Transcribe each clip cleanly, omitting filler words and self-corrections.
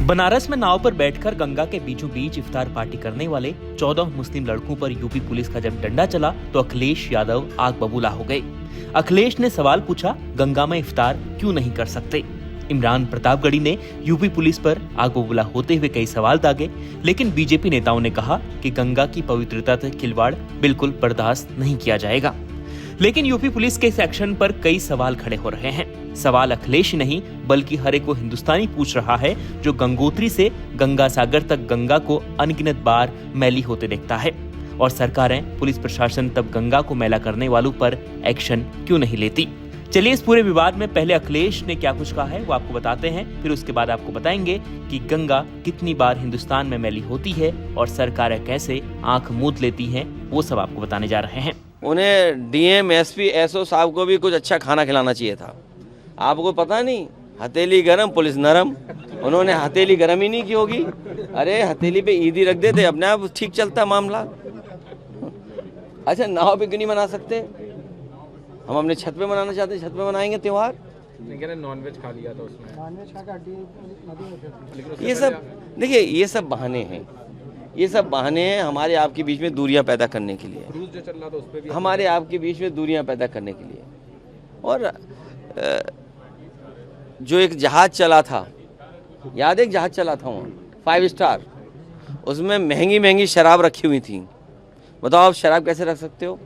बनारस में नाव पर बैठकर गंगा के बीचों बीच इफ्तार पार्टी करने वाले 14 मुस्लिम लड़कों पर यूपी पुलिस का जब डंडा चला तो अखिलेश यादव आग बबूला हो गए। अखिलेश ने सवाल पूछा, गंगा में इफ्तार क्यों नहीं कर सकते? इमरान प्रतापगढ़ी ने यूपी पुलिस पर आग बबूला होते हुए कई सवाल दागे, लेकिन बीजेपी नेताओं ने कहा कि गंगा की पवित्रता से खिलवाड़ बिल्कुल बर्दाश्त नहीं किया जाएगा। लेकिन यूपी पुलिस के इस एक्शन पर कई सवाल खड़े हो रहे हैं। सवाल अखिलेश ही नहीं बल्कि हर एक वो हिंदुस्तानी पूछ रहा है जो गंगोत्री से गंगा सागर तक गंगा को अनगिनत बार मैली होते देखता है, और सरकारें, पुलिस प्रशासन तब गंगा को मैला करने वालों पर एक्शन क्यों नहीं लेती। चलिए इस पूरे विवाद में पहले अखिलेश ने क्या कुछ कहा है वो आपको बताते हैं, फिर उसके बाद आपको बताएंगे कि गंगा कितनी बार हिंदुस्तान में मैली होती है और सरकारें कैसे आंख मूंद लेती हैं, वो सब आपको बताने जा रहे हैं। उन्हें डीएम, एसपी, एसओ साहब को भी कुछ अच्छा खाना खिलाना चाहिए था। आपको पता नहीं, हथेली गरम पुलिस नरम। उन्होंने हथेली गरम ही नहीं की होगी। अरे हथेली पे ईदी रख देते, अपने आप ठीक चलता मामला। अच्छा, नाव पे क्यों नहीं मना सकते? हम अपने छत पे मनाना चाहते, छत पे मनाएंगे त्योहार। नॉनवेज खा लिया था उसमें, नॉनवेज खा के ये सब देखिए, ये सब बहाने हैं। ये सब बहाने हैं हमारे आपके बीच में दूरियां पैदा करने के लिए। क्रूज जो चल रहा था उस पे भी हमारे आपके बीच में दूरियां पैदा करने के लिए। और जो एक जहाज चला था, याद है, एक जहाज चला था वहाँ 5 स्टार, उसमें महंगी महंगी शराब रखी हुई थी। बताओ आप शराब कैसे रख सकते हो?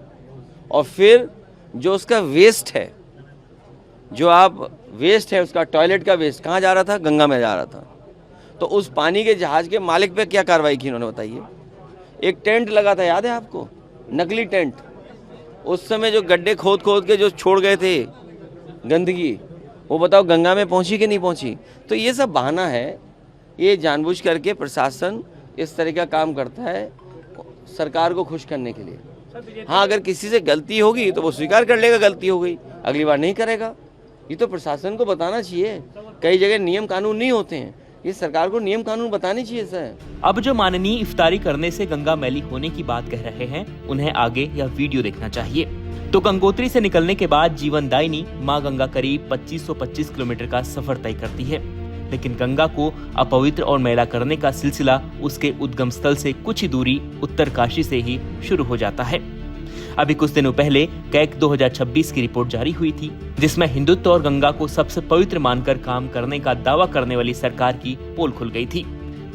और फिर जो उसका वेस्ट है, जो आप वेस्ट है उसका, टॉयलेट का वेस्ट कहाँ जा रहा था? गंगा में जा रहा था। तो उस पानी के जहाज के मालिक पे क्या कार्रवाई की उन्होंने, बताइए? एक टेंट लगा था, याद है आपको? नकली टेंट। उस समय जो गड्ढे खोद खोद के जो छोड़ गए थे गंदगी, वो बताओ गंगा में पहुंची कि नहीं पहुंची? तो ये सब बहाना है। ये जानबूझ करके प्रशासन इस तरह का काम करता है सरकार को खुश करने के लिए। हाँ, अगर किसी से गलती होगी तो वो स्वीकार कर लेगा गलती हो गई, अगली बार नहीं करेगा। ये तो प्रशासन को बताना चाहिए। कई जगह नियम कानून नहीं होते हैं, ये सरकार को नियम कानून बतानी चाहिए सर। अब जो माननीय इफ्तारी करने से गंगा मैली होने की बात कह रहे हैं, उन्हें आगे यह वीडियो देखना चाहिए। तो गंगोत्री से निकलने के बाद जीवनदायिनी मां गंगा करीब 2525 किलोमीटर का सफर तय करती है, लेकिन गंगा को अपवित्र और मैला करने का सिलसिला उसके उद्गम स्थल से कुछ ही दूरी उत्तरकाशी से ही शुरू हो जाता है। अभी कुछ दिनों पहले कैग 2026 की रिपोर्ट जारी हुई थी, जिसमें हिंदुत्व और गंगा को सबसे पवित्र मानकर काम करने का दावा करने वाली सरकार की पोल खुल गई थी।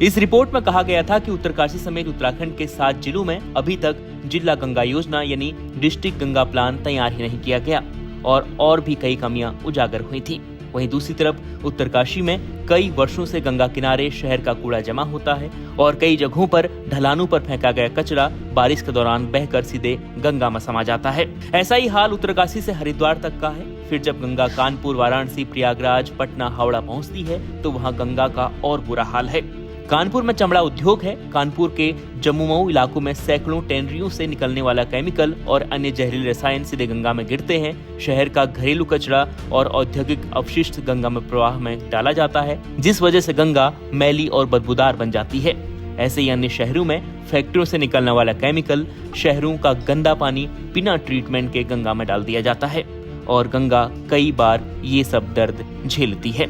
इस रिपोर्ट में कहा गया था कि उत्तरकाशी समेत उत्तराखंड के 7 जिलों में अभी तक जिला गंगा योजना यानी डिस्ट्रिक्ट गंगा प्लान तैयार ही नहीं किया गया, और भी कई कमियां उजागर हुई थी। वहीं दूसरी तरफ उत्तरकाशी में कई वर्षों से गंगा किनारे शहर का कूड़ा जमा होता है और कई जगहों पर ढलानों पर फेंका गया कचरा बारिश के दौरान बहकर सीधे गंगा में समा जाता है। ऐसा ही हाल उत्तरकाशी से हरिद्वार तक का है। फिर जब गंगा कानपुर, वाराणसी, प्रयागराज, पटना, हावड़ा पहुंचती है तो वहां गंगा का और बुरा हाल है। कानपुर में चमड़ा उद्योग है। कानपुर के जम्मू इलाकों में सैकड़ों टैनरियों से निकलने वाला केमिकल और अन्य जहरीले रसायन सीधे गंगा में गिरते हैं। शहर का घरेलू कचरा और औद्योगिक अपशिष्ट गंगा में प्रवाह में डाला जाता है, जिस वजह से गंगा मैली और बदबूदार बन जाती है। ऐसे ही अन्य शहरों में फैक्ट्रियों से निकलने वाला केमिकल, शहरों का गंदा पानी बिना ट्रीटमेंट के गंगा में डाल दिया जाता है और गंगा कई बार ये सब दर्द झेलती है।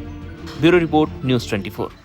Bureau report, news 24।